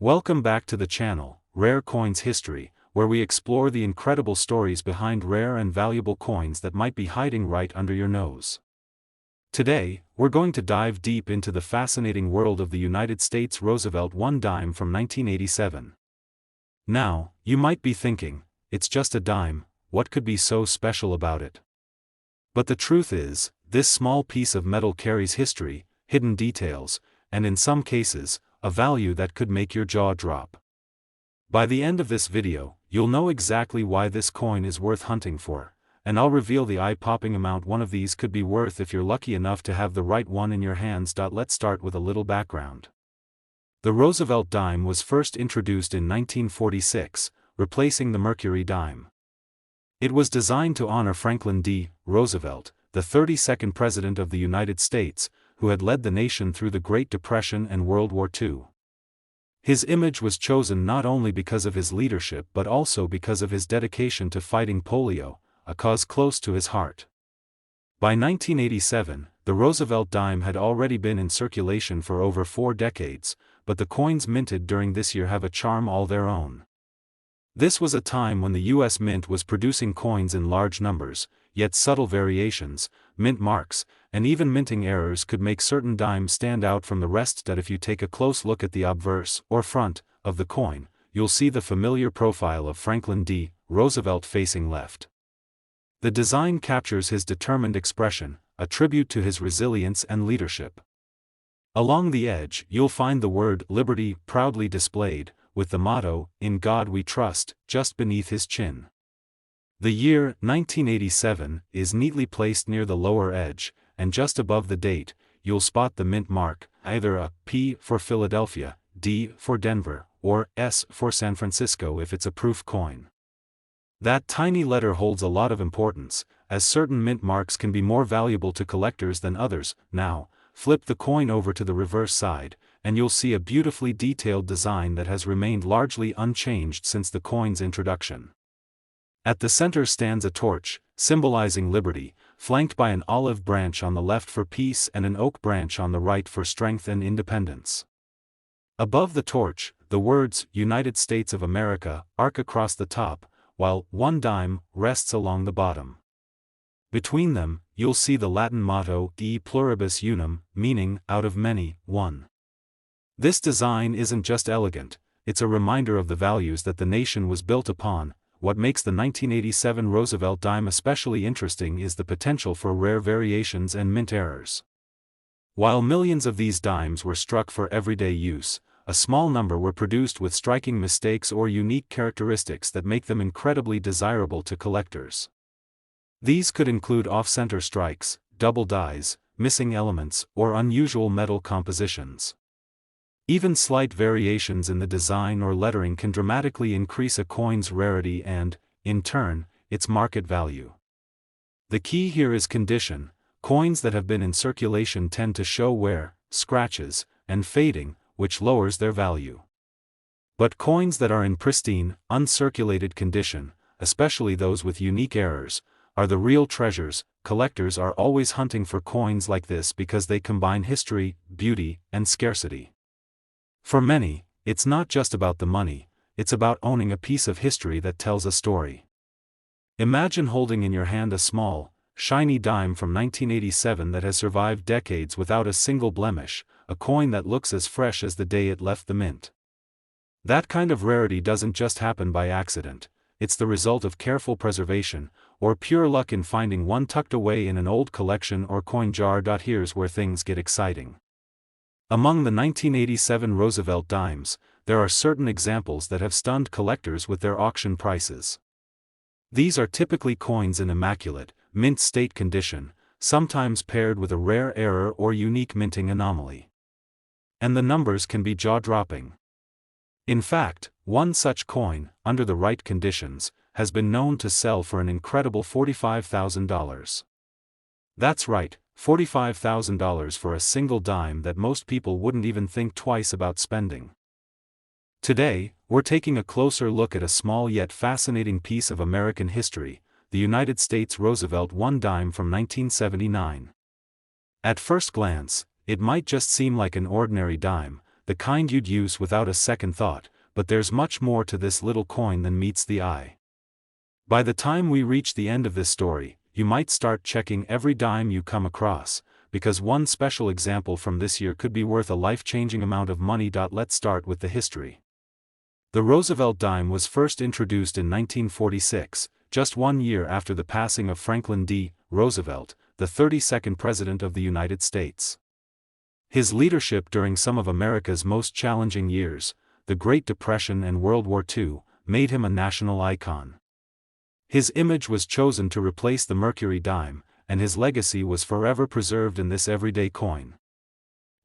Welcome back to the channel, Rare Coins History, where we explore the incredible stories behind rare and valuable coins that might be hiding right under your nose. Today, we're going to dive deep into the fascinating world of the United States Roosevelt Dime from 1987. Now, you might be thinking, it's just a dime, what could be so special about it? But the truth is, this small piece of metal carries history, hidden details, and in some cases, a value that could make your jaw drop. By the end of this video, you'll know exactly why this coin is worth hunting for, and I'll reveal the eye-popping amount one of these could be worth if you're lucky enough to have the right one in your hands. Let's start with a little background. The Roosevelt Dime was first introduced in 1946, replacing the Mercury Dime. It was designed to honor Franklin D. Roosevelt, the 32nd President of the United States, who had led the nation through the Great Depression and World War II. His image was chosen not only because of his leadership but also because of his dedication to fighting polio, a cause close to his heart. By 1987, the Roosevelt Dime had already been in circulation for over 4 decades, but the coins minted during this year have a charm all their own. This was a time when the U.S. Mint was producing coins in large numbers, yet subtle variations, mint marks, and even minting errors could make certain dimes stand out from the rest. If you take a close look at the obverse, or front, of the coin, you'll see the familiar profile of Franklin D. Roosevelt facing left. The design captures his determined expression, a tribute to his resilience and leadership. Along the edge, you'll find the word Liberty proudly displayed, with the motto, "In God We Trust," just beneath his chin. The year, 1987, is neatly placed near the lower edge, and just above the date, you'll spot the mint mark, either a P for Philadelphia, D for Denver, or S for San Francisco if it's a proof coin. That tiny letter holds a lot of importance, as certain mint marks can be more valuable to collectors than others. Now, flip the coin over to the reverse side, and you'll see a beautifully detailed design that has remained largely unchanged since the coin's introduction. At the center stands a torch, symbolizing liberty, flanked by an olive branch on the left for peace and an oak branch on the right for strength and independence. Above the torch, the words "United States of America" arc across the top, while "one dime" rests along the bottom. Between them, you'll see the Latin motto "E pluribus unum," meaning, out of many, one. This design isn't just elegant, it's a reminder of the values that the nation was built upon. What makes the 1987 Roosevelt Dime especially interesting is the potential for rare variations and mint errors. While millions of these dimes were struck for everyday use, a small number were produced with striking mistakes or unique characteristics that make them incredibly desirable to collectors. These could include off-center strikes, double dies, missing elements, or unusual metal compositions. Even slight variations in the design or lettering can dramatically increase a coin's rarity and, in turn, its market value. The key here is condition. Coins that have been in circulation tend to show wear, scratches, and fading, which lowers their value. But coins that are in pristine, uncirculated condition, especially those with unique errors, are the real treasures. Collectors are always hunting for coins like this because they combine history, beauty, and scarcity. For many, it's not just about the money, it's about owning a piece of history that tells a story. Imagine holding in your hand a small, shiny dime from 1987 that has survived decades without a single blemish, a coin that looks as fresh as the day it left the mint. That kind of rarity doesn't just happen by accident, it's the result of careful preservation, or pure luck in finding one tucked away in an old collection or coin jar. Here's where things get exciting. Among the 1987 Roosevelt dimes, there are certain examples that have stunned collectors with their auction prices. These are typically coins in immaculate, mint state condition, sometimes paired with a rare error or unique minting anomaly. And the numbers can be jaw-dropping. In fact, one such coin, under the right conditions, has been known to sell for an incredible $45,000. That's right, $45,000 for a single dime that most people wouldn't even think twice about spending. Today, we're taking a closer look at a small yet fascinating piece of American history, the United States Roosevelt Dime from 1979. At first glance, it might just seem like an ordinary dime, the kind you'd use without a second thought, but there's much more to this little coin than meets the eye. By the time we reach the end of this story, you might start checking every dime you come across, because one special example from this year could be worth a life-changing amount of money. Let's start with the history. The Roosevelt dime was first introduced in 1946, just 1 year after the passing of Franklin D. Roosevelt, the 32nd President of the United States. His leadership during some of America's most challenging years, the Great Depression and World War II, made him a national icon. His image was chosen to replace the Mercury dime, and his legacy was forever preserved in this everyday coin.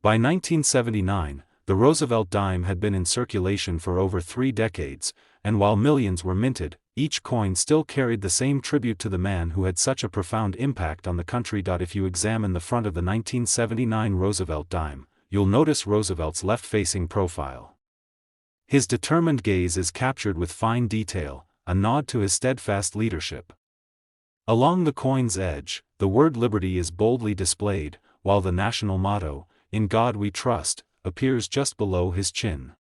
By 1979, the Roosevelt dime had been in circulation for over 3 decades, and while millions were minted, each coin still carried the same tribute to the man who had such a profound impact on the country. If you examine the front of the 1979 Roosevelt dime, you'll notice Roosevelt's left-facing profile. His determined gaze is captured with fine detail, a nod to his steadfast leadership. Along the coin's edge, the word liberty is boldly displayed, while the national motto, "In God We Trust," appears just below his chin.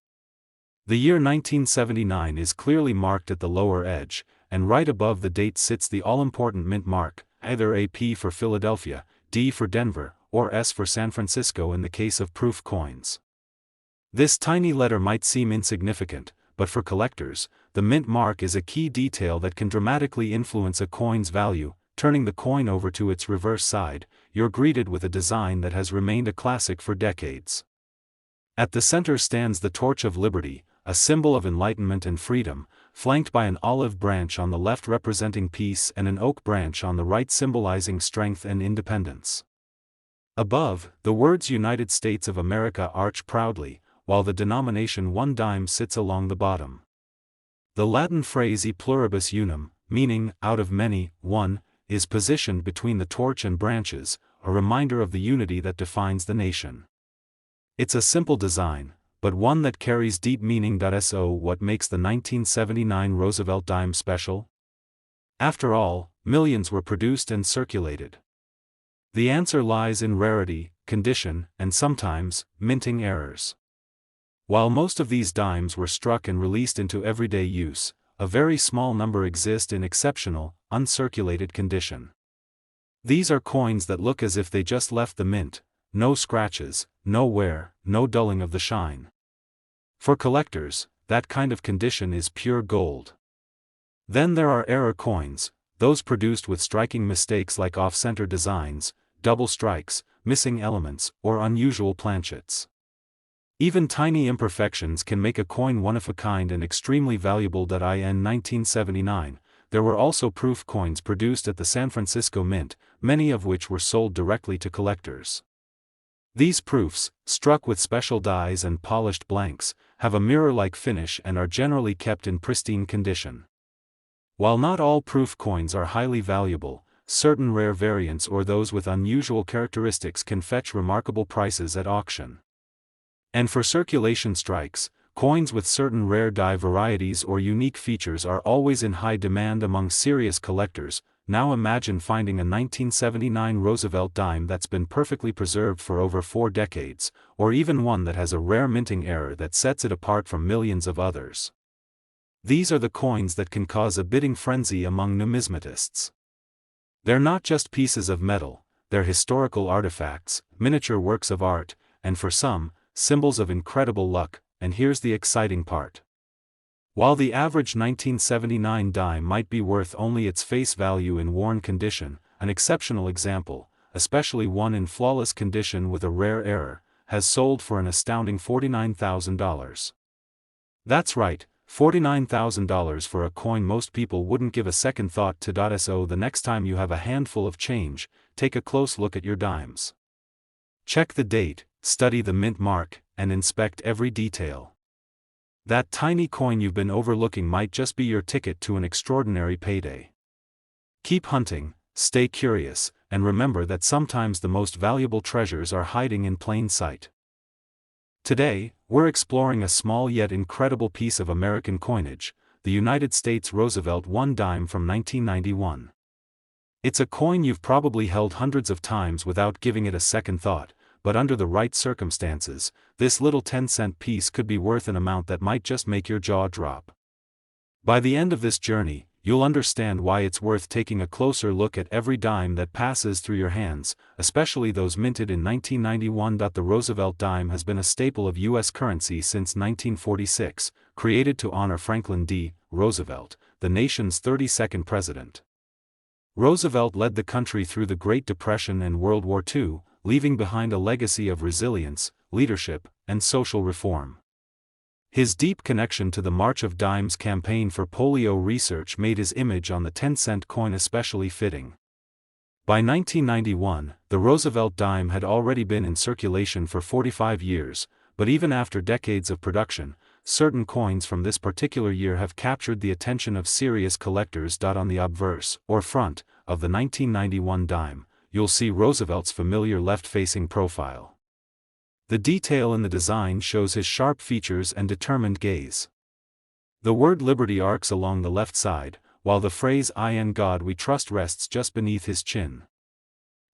The year 1979 is clearly marked at the lower edge, and right above the date sits the all-important mint mark, either a P for Philadelphia, D for Denver, or S for San Francisco in the case of proof coins. This tiny letter might seem insignificant, but for collectors, the mint mark is a key detail that can dramatically influence a coin's value. Turning the coin over to its reverse side, you're greeted with a design that has remained a classic for decades. At the center stands the Torch of Liberty, a symbol of enlightenment and freedom, flanked by an olive branch on the left representing peace and an oak branch on the right symbolizing strength and independence. Above, the words United States of America arch proudly, while the denomination 1 dime sits along the bottom. The Latin phrase e pluribus unum, meaning, out of many, one, is positioned between the torch and branches, a reminder of the unity that defines the nation. It's a simple design, but one that carries deep meaning. So what makes the 1979 Roosevelt dime special? After all, millions were produced and circulated. The answer lies in rarity, condition, and sometimes, minting errors. While most of these dimes were struck and released into everyday use, a very small number exist in exceptional, uncirculated condition. These are coins that look as if they just left the mint, no scratches, no wear, no dulling of the shine. For collectors, that kind of condition is pure gold. Then there are error coins, those produced with striking mistakes like off-center designs, double strikes, missing elements, or unusual planchets. Even tiny imperfections can make a coin one of a kind and extremely valuable. In 1979, there were also proof coins produced at the San Francisco Mint, many of which were sold directly to collectors. These proofs, struck with special dies and polished blanks, have a mirror-like finish and are generally kept in pristine condition. While not all proof coins are highly valuable, certain rare variants or those with unusual characteristics can fetch remarkable prices at auction. And for circulation strikes, coins with certain rare die varieties or unique features are always in high demand among serious collectors. Now imagine finding a 1979 Roosevelt dime that's been perfectly preserved for over 4 decades, or even one that has a rare minting error that sets it apart from millions of others. These are the coins that can cause a bidding frenzy among numismatists. They're not just pieces of metal, they're historical artifacts, miniature works of art, and for some, symbols of incredible luck. And here's the exciting part. While the average 1979 dime might be worth only its face value in worn condition, an exceptional example, especially one in flawless condition with a rare error, has sold for an astounding $49,000. That's right, $49,000 for a coin most people wouldn't give a second thought to. So the next time you have a handful of change, take a close look at your dimes. Check the date, study the mint mark, and inspect every detail. That tiny coin you've been overlooking might just be your ticket to an extraordinary payday. Keep hunting, stay curious, and remember that sometimes the most valuable treasures are hiding in plain sight. Today, we're exploring a small yet incredible piece of American coinage, the United States Roosevelt 1 dime from 1991. It's a coin you've probably held hundreds of times without giving it a second thought, but under the right circumstances, this little 10-cent piece could be worth an amount that might just make your jaw drop. By the end of this journey, you'll understand why it's worth taking a closer look at every dime that passes through your hands, especially those minted in 1991. The Roosevelt dime has been a staple of U.S. currency since 1946, created to honor Franklin D. Roosevelt, the nation's 32nd president. Roosevelt led the country through the Great Depression and World War II, leaving behind a legacy of resilience, leadership, and social reform. His deep connection to the March of Dimes campaign for polio research made his image on the 10-cent coin especially fitting. By 1991, the Roosevelt dime had already been in circulation for 45 years, but even after decades of production, certain coins from this particular year have captured the attention of serious collectors. On the obverse, or front, of the 1991 dime, you'll see Roosevelt's familiar left-facing profile. The detail in the design shows his sharp features and determined gaze. The word liberty arcs along the left side, while the phrase "In God We Trust" rests just beneath his chin.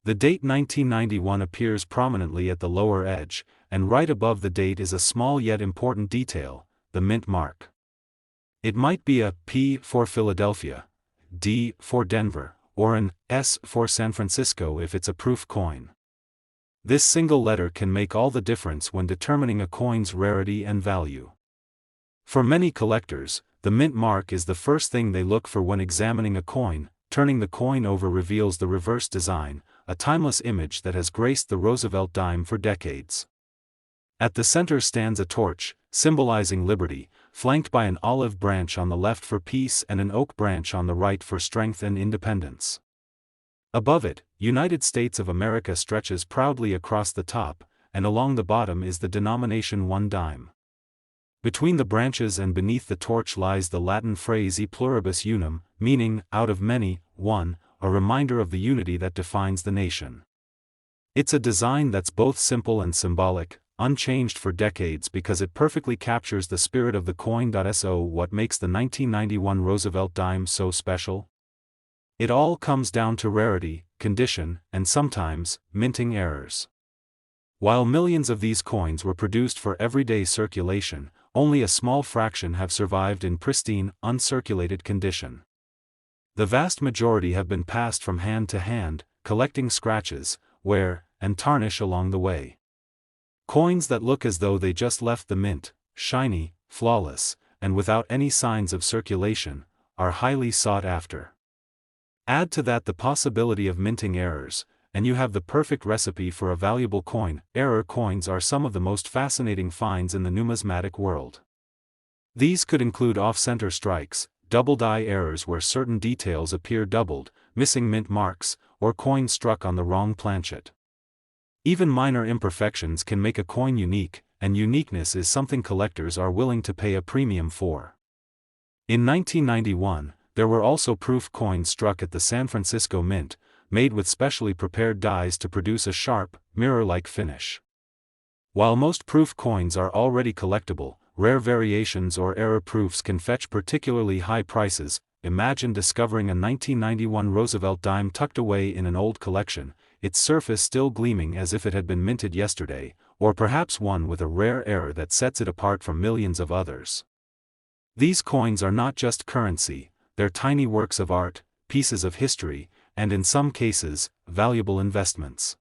The date 1991 appears prominently at the lower edge, and right above the date is a small yet important detail, the mint mark. It might be a P for Philadelphia, D for Denver, or an S for San Francisco if it's a proof coin. This single letter can make all the difference when determining a coin's rarity and value. For many collectors, the mint mark is the first thing they look for when examining a coin. Turning the coin over reveals the reverse design, a timeless image that has graced the Roosevelt dime for decades. At the center stands a torch, symbolizing liberty, flanked by an olive branch on the left for peace and an oak branch on the right for strength and independence. Above it, United States of America stretches proudly across the top, and along the bottom is the denomination 1 dime. Between the branches and beneath the torch lies the Latin phrase e pluribus unum, meaning, out of many, one, a reminder of the unity that defines the nation. It's a design that's both simple and symbolic, unchanged for decades because it perfectly captures the spirit of the coin. So what makes the 1991 Roosevelt dime so special? It all comes down to rarity, condition, and sometimes, minting errors. While millions of these coins were produced for everyday circulation, only a small fraction have survived in pristine, uncirculated condition. The vast majority have been passed from hand to hand, collecting scratches, wear, and tarnish along the way. Coins that look as though they just left the mint, shiny, flawless, and without any signs of circulation, are highly sought after. Add to that the possibility of minting errors, and you have the perfect recipe for a valuable coin. Error coins are some of the most fascinating finds in the numismatic world. These could include off-center strikes, double die errors where certain details appear doubled, missing mint marks, or coins struck on the wrong planchet. Even minor imperfections can make a coin unique, and uniqueness is something collectors are willing to pay a premium for. In 1991, there were also proof coins struck at the San Francisco Mint, made with specially prepared dies to produce a sharp, mirror-like finish. While most proof coins are already collectible, rare variations or error proofs can fetch particularly high prices. Imagine discovering a 1991 Roosevelt dime tucked away in an old collection, its surface still gleaming as if it had been minted yesterday, or perhaps one with a rare error that sets it apart from millions of others. These coins are not just currency. They're tiny works of art, pieces of history, and in some cases, valuable investments.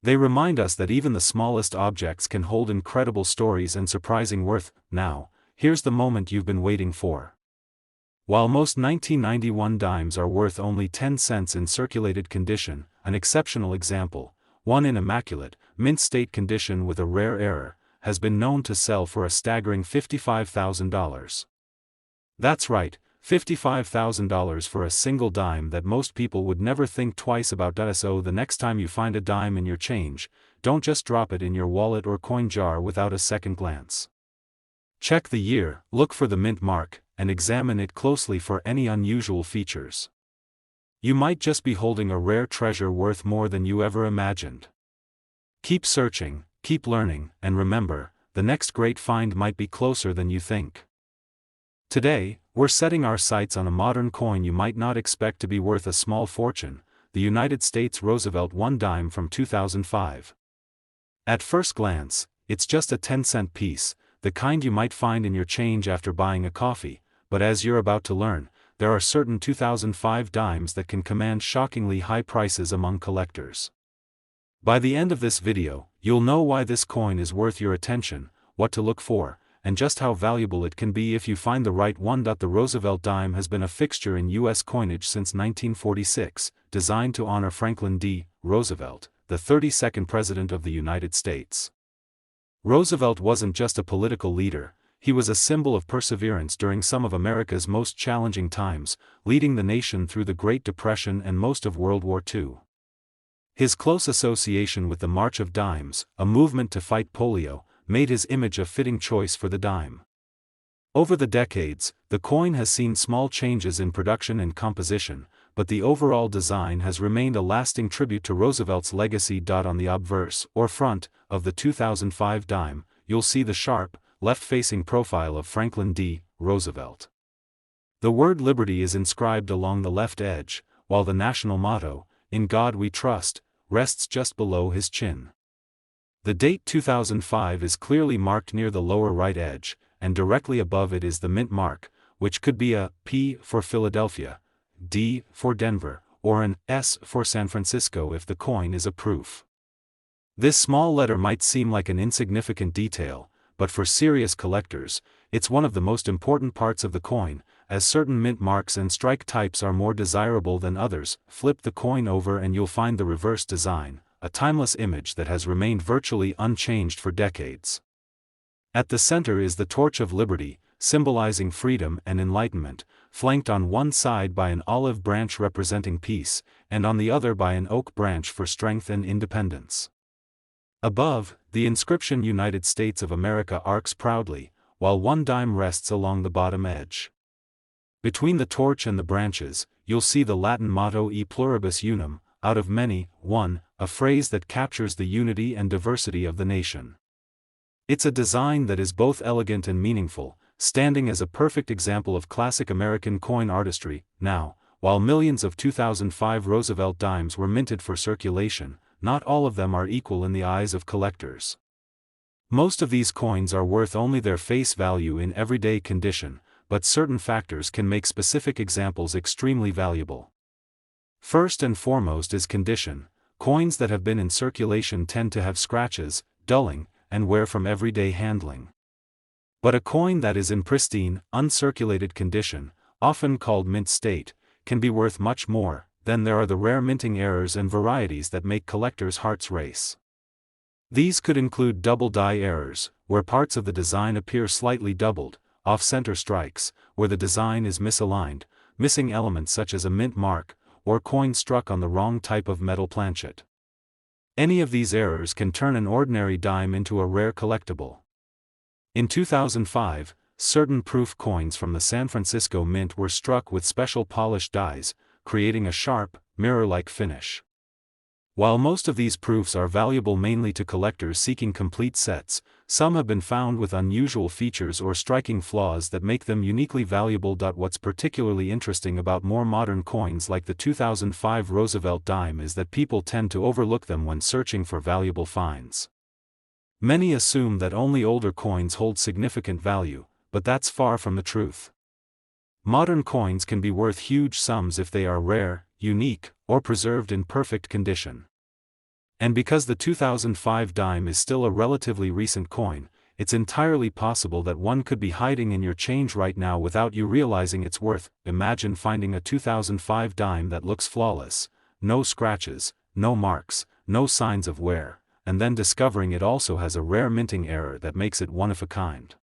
They remind us that even the smallest objects can hold incredible stories and surprising worth. Now, here's the moment you've been waiting for. While most 1991 dimes are worth only 10 cents in circulated condition, an exceptional example, one in immaculate, mint state condition with a rare error, has been known to sell for a staggering $55,000. That's right, $55,000 for a single dime that most people would never think twice about. So the next time you find a dime in your change, don't just drop it in your wallet or coin jar without a second glance. Check the year, look for the mint mark, and examine it closely for any unusual features. You might just be holding a rare treasure worth more than you ever imagined. Keep searching, keep learning, and remember, the next great find might be closer than you think. Today, we're setting our sights on a modern coin you might not expect to be worth a small fortune, the United States Roosevelt 1 dime from 2005. At first glance, it's just a 10-cent piece, the kind you might find in your change after buying a coffee, but as you're about to learn, there are certain 2005 dimes that can command shockingly high prices among collectors. By the end of this video, you'll know why this coin is worth your attention, what to look for, and just how valuable it can be if you find the right one. The Roosevelt dime has been a fixture in U.S. coinage since 1946, designed to honor Franklin D. Roosevelt, the 32nd President of the United States. Roosevelt wasn't just a political leader, he was a symbol of perseverance during some of America's most challenging times, leading the nation through the Great Depression and most of World War II. His close association with the March of Dimes, a movement to fight polio, made his image a fitting choice for the dime. Over the decades, the coin has seen small changes in production and composition, but the overall design has remained a lasting tribute to Roosevelt's legacy. On the obverse, or front, of the 2005 dime, you'll see the sharp, left-facing profile of Franklin D. Roosevelt. The word liberty is inscribed along the left edge, while the national motto, "In God We Trust," rests just below his chin. The date 2005 is clearly marked near the lower right edge, and directly above it is the mint mark, which could be a P for Philadelphia, D for Denver, or an S for San Francisco if the coin is a proof. This small letter might seem like an insignificant detail, but for serious collectors, it's one of the most important parts of the coin, as certain mint marks and strike types are more desirable than others. Flip the coin over and you'll find the reverse design, a timeless image that has remained virtually unchanged for decades. At the center is the Torch of Liberty, symbolizing freedom and enlightenment, flanked on one side by an olive branch representing peace, and on the other by an oak branch for strength and independence. Above, the inscription United States of America arcs proudly, while one dime rests along the bottom edge. Between the torch and the branches, you'll see the Latin motto E pluribus unum, out of many, one, a phrase that captures the unity and diversity of the nation. It's a design that is both elegant and meaningful, standing as a perfect example of classic American coin artistry. Now, while millions of 2005 Roosevelt dimes were minted for circulation, not all of them are equal in the eyes of collectors. Most of these coins are worth only their face value in everyday condition, but certain factors can make specific examples extremely valuable. First and foremost is condition. Coins that have been in circulation tend to have scratches, dulling, and wear from everyday handling. But a coin that is in pristine, uncirculated condition, often called mint state, can be worth much more. Then there are the rare minting errors and varieties that make collectors' hearts race. These could include double die errors, where parts of the design appear slightly doubled, off-center strikes, where the design is misaligned, missing elements such as a mint mark, or coin struck on the wrong type of metal planchet. Any of these errors can turn an ordinary dime into a rare collectible. In 2005, certain proof coins from the San Francisco Mint were struck with special polished dies, creating a sharp, mirror-like finish. While most of these proofs are valuable mainly to collectors seeking complete sets, some have been found with unusual features or striking flaws that make them uniquely valuable. What's particularly interesting about more modern coins like the 2005 Roosevelt dime is that people tend to overlook them when searching for valuable finds. Many assume that only older coins hold significant value, but that's far from the truth. Modern coins can be worth huge sums if they are rare, unique, or preserved in perfect condition. And because the 2005 dime is still a relatively recent coin, it's entirely possible that one could be hiding in your change right now without you realizing its worth. Imagine finding a 2005 dime that looks flawless, no scratches, no marks, no signs of wear, and then discovering it also has a rare minting error that makes it one of a kind.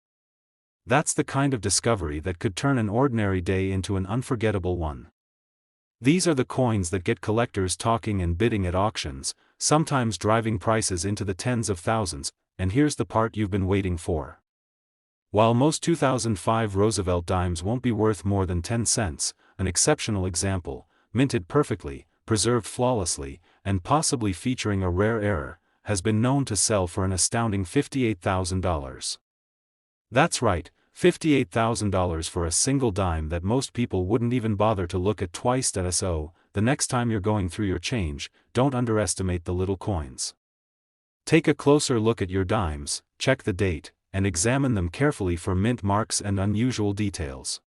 That's the kind of discovery that could turn an ordinary day into an unforgettable one. These are the coins that get collectors talking and bidding at auctions, sometimes driving prices into the tens of thousands. And here's the part you've been waiting for. While most 2005 Roosevelt dimes won't be worth more than 10 cents, an exceptional example, minted perfectly, preserved flawlessly, and possibly featuring a rare error, has been known to sell for an astounding $58,000. That's right, $58,000 for a single dime that most people wouldn't even bother to look at twice. So, the next time you're going through your change, don't underestimate the little coins. Take a closer look at your dimes, check the date, and examine them carefully for mint marks and unusual details.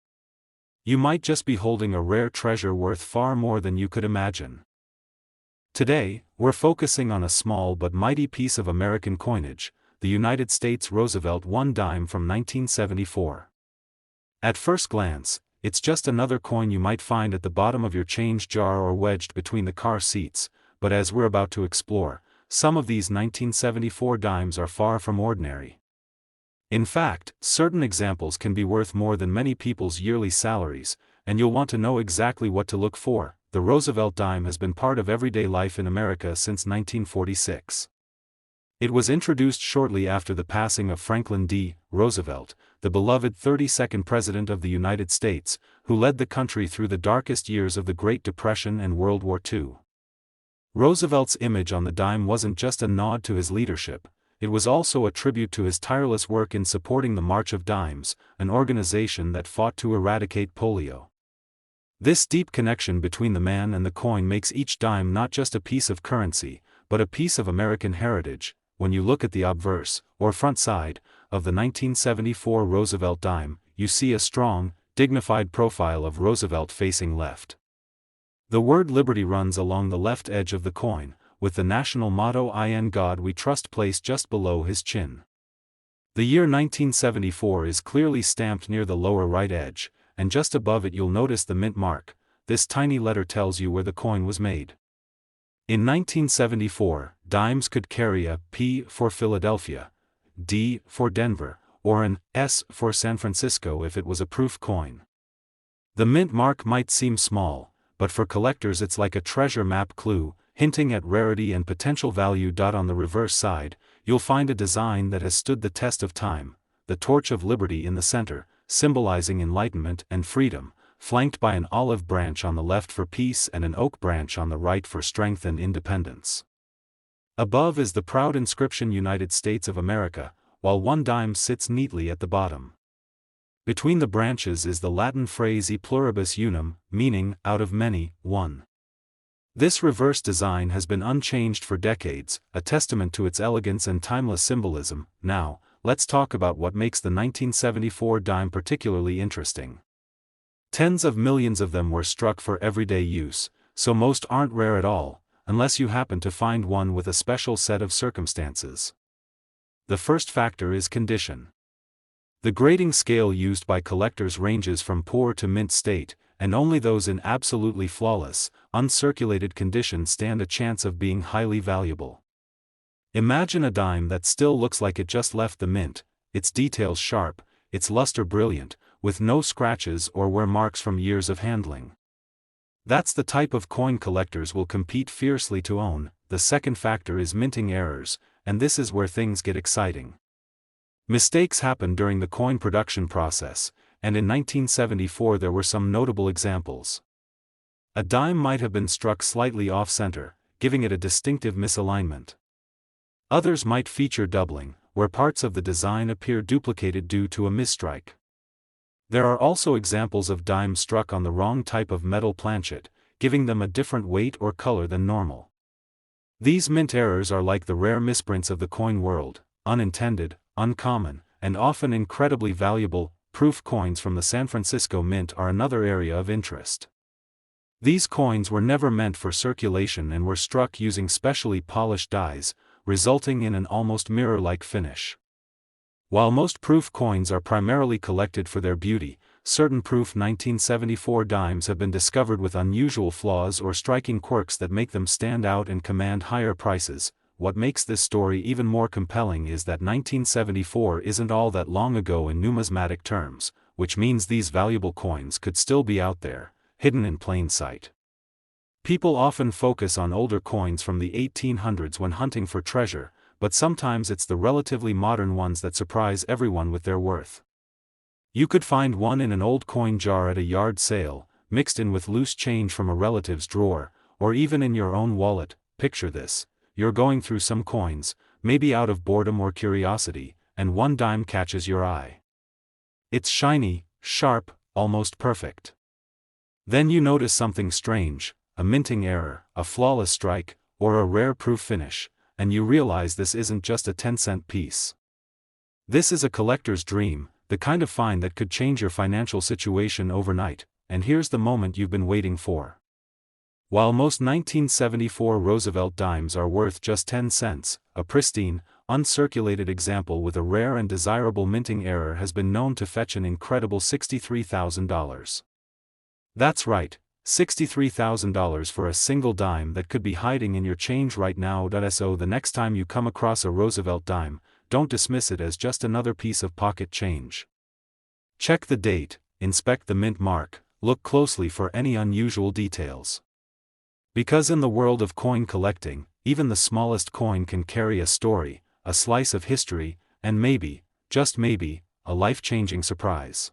You might just be holding a rare treasure worth far more than you could imagine. Today, we're focusing on a small but mighty piece of American coinage, the United States Roosevelt Dime from 1974. At first glance, it's just another coin you might find at the bottom of your change jar or wedged between the car seats, but as we're about to explore, some of these 1974 dimes are far from ordinary. In fact, certain examples can be worth more than many people's yearly salaries, and you'll want to know exactly what to look for. The Roosevelt dime has been part of everyday life in America since 1946. It was introduced shortly after the passing of Franklin D. Roosevelt, the beloved 32nd President of the United States, who led the country through the darkest years of the Great Depression and World War II. Roosevelt's image on the dime wasn't just a nod to his leadership, it was also a tribute to his tireless work in supporting the March of Dimes, an organization that fought to eradicate polio. This deep connection between the man and the coin makes each dime not just a piece of currency, but a piece of American heritage. When you look at the obverse, or front side, of the 1974 Roosevelt dime, you see a strong, dignified profile of Roosevelt facing left. The word liberty runs along the left edge of the coin, with the national motto "In God We Trust" placed just below his chin. The year 1974 is clearly stamped near the lower right edge, and just above it you'll notice the mint mark. This tiny letter tells you where the coin was made. In 1974, dimes could carry a P for Philadelphia, D for Denver, or an S for San Francisco if it was a proof coin. The mint mark might seem small, but for collectors it's like a treasure map clue, hinting at rarity and potential value. On the reverse side, you'll find a design that has stood the test of time, the torch of liberty in the center, symbolizing enlightenment and freedom, flanked by an olive branch on the left for peace and an oak branch on the right for strength and independence. Above is the proud inscription United States of America, while one dime sits neatly at the bottom. Between the branches is the Latin phrase e pluribus unum, meaning, out of many, one. This reverse design has been unchanged for decades, a testament to its elegance and timeless symbolism. Now, let's talk about what makes the 1974 dime particularly interesting. Tens of millions of them were struck for everyday use, so most aren't rare at all, unless you happen to find one with a special set of circumstances. The first factor is condition. The grading scale used by collectors ranges from poor to mint state, and only those in absolutely flawless, uncirculated condition stand a chance of being highly valuable. Imagine a dime that still looks like it just left the mint, its details sharp, its luster brilliant, with no scratches or wear marks from years of handling. That's the type of coin collectors will compete fiercely to own. The second factor is minting errors, and this is where things get exciting. Mistakes happen during the coin production process, and in 1974 there were some notable examples. A dime might have been struck slightly off-center, giving it a distinctive misalignment. Others might feature doubling, where parts of the design appear duplicated due to a misstrike. There are also examples of dimes struck on the wrong type of metal planchet, giving them a different weight or color than normal. These mint errors are like the rare misprints of the coin world, unintended, uncommon, and often incredibly valuable. Proof coins from the San Francisco Mint are another area of interest. These coins were never meant for circulation and were struck using specially polished dies, resulting in an almost mirror-like finish. While most proof coins are primarily collected for their beauty, certain proof 1974 dimes have been discovered with unusual flaws or striking quirks that make them stand out and command higher prices. What makes this story even more compelling is that 1974 isn't all that long ago in numismatic terms, which means these valuable coins could still be out there, hidden in plain sight. People often focus on older coins from the 1800s when hunting for treasure, but sometimes it's the relatively modern ones that surprise everyone with their worth. You could find one in an old coin jar at a yard sale, mixed in with loose change from a relative's drawer, or even in your own wallet. Picture this: you're going through some coins, maybe out of boredom or curiosity, and one dime catches your eye. It's shiny, sharp, almost perfect. Then you notice something strange, a minting error, a flawless strike, or a rare proof finish, and you realize this isn't just a 10-cent piece. This is a collector's dream, the kind of find that could change your financial situation overnight, and here's the moment you've been waiting for. While most 1974 Roosevelt dimes are worth just 10 cents, a pristine, uncirculated example with a rare and desirable minting error has been known to fetch an incredible $63,000. That's right, $63,000 for a single dime that could be hiding in your change right now. So the next time you come across a Roosevelt dime, don't dismiss it as just another piece of pocket change. Check the date, inspect the mint mark, look closely for any unusual details. Because in the world of coin collecting, even the smallest coin can carry a story, a slice of history, and maybe, just maybe, a life-changing surprise.